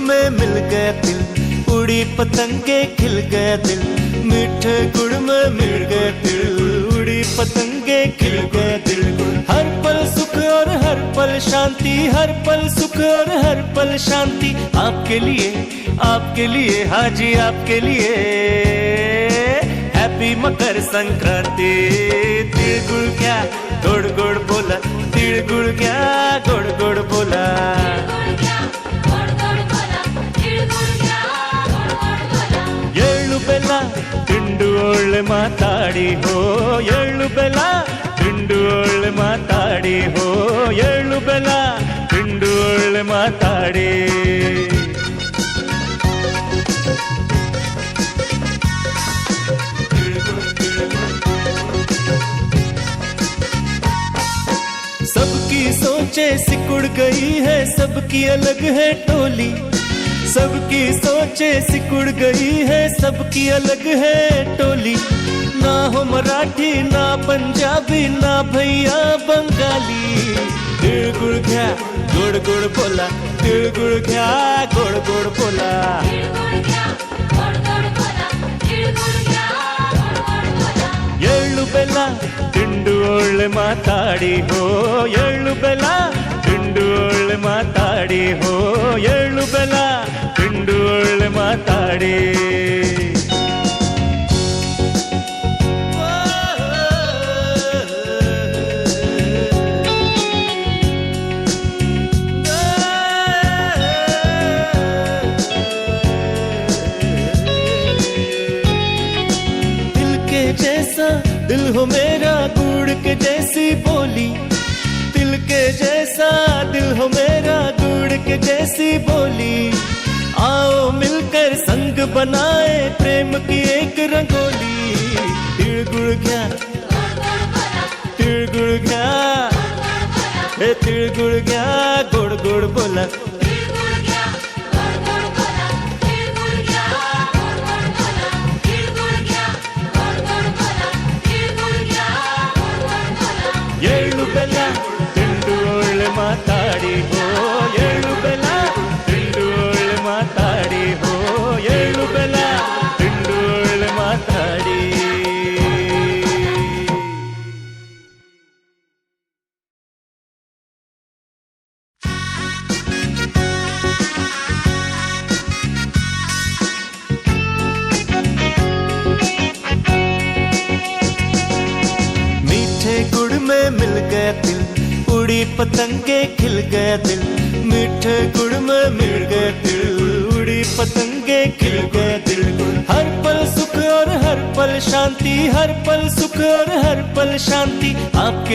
में मिल गया दिल, उड़ी पतंगे खिल गया दिल। मीठे गुड़ में मिल गया दिल, उड़ी पतंगे खिल गया दिल। हर पल सुख और हर पल शांति, हर पल सुख और हर पल शांति। आपके लिए हाँ जी आपके लिए। हैप्पी मकर संक्रांति। तिल गुड़ क्या गुड़ गुड़ बोला, तिल गुड़ क्या गुड़ गुड़ बोला। ಬೆಲ್ಲ ತಿಂಡು ಒಳ್ಳೆ ಮಾತಾಡಿ ಹೋ, ಎಳ್ಳು ಬೆಲ್ಲ ತಿಂಡು ಒಳ್ಳೆ ಮಾತಾಡಿ ಹೋ, ಎಳ್ಳು ಬೆಲ್ಲ ತಿಂಡು ಒಳ್ಳೆ ಮಾತಾಡಿ। सबकी सोचे सिकुड़ गई है, सबकी अलग है टोली। सबकी सोचे सिकुड़ गई है, सबकी अलग है टोली। ना हो मराठी ना पंजाबी ना भैया बंगाली। तिल गुड़ क्या गुड़ गुड़ बोला, तिल गुड़ क्या गुड़ गुड़ बोला। ಎಳ್ಳು ಬೆಲ್ಲ ತಿಂಡು ಒಳ್ಳೆ ಮಾತಾಡಿ ಹೋ, ಎಳ್ಳು ಬೆಲ್ಲ ತಿಂಡು ಒಳ್ಳೆ ಮಾತಾಡಿ ಹೋ, ಎಳ್ಳು ಬೆಲ್ಲ ತಿಂಡು ಒಳ್ಳೆ ಮಾತಾಡಿ। जैसा दिल हो मेरा गुड़ के जैसी बोली, तिल के जैसा दिल हो मेरा गुड़ के जैसी बोली। आओ मिलकर संग बनाए प्रेम की एक रंगोली। तिल गुड़ क्या तिल गुड़ क्या हे तिल गुड़ क्या गुड़ गुड़ बोला। ಎಳ್ಳು ಬೆಲ್ಲ ತಿಂಡು ಒಳ್ಳೆ ಮಾತಾಡಿ ಹೋ, ಎಳ್ಳು ಬೆಲ್ಲ ತಿಂಡು ಒಳ್ಳೆ ಮಾತಾಡಿ ಹೋ, ಎಳ್ಳು ಬೆಲ್ಲ ತಿಂಡು ಒಳ್ಳೆ ಮಾತಾಡಿ। मीठे गुड़ में मिल गया दिल, उड़ी पतंगे खिल गया दिल। मीठे गुड़ में मिल गया दिल, उड़ी पतंगे खिल गया दिल। हर पल सुख और हर पल शांति, हर पल सुख और हर पल शांति। आपके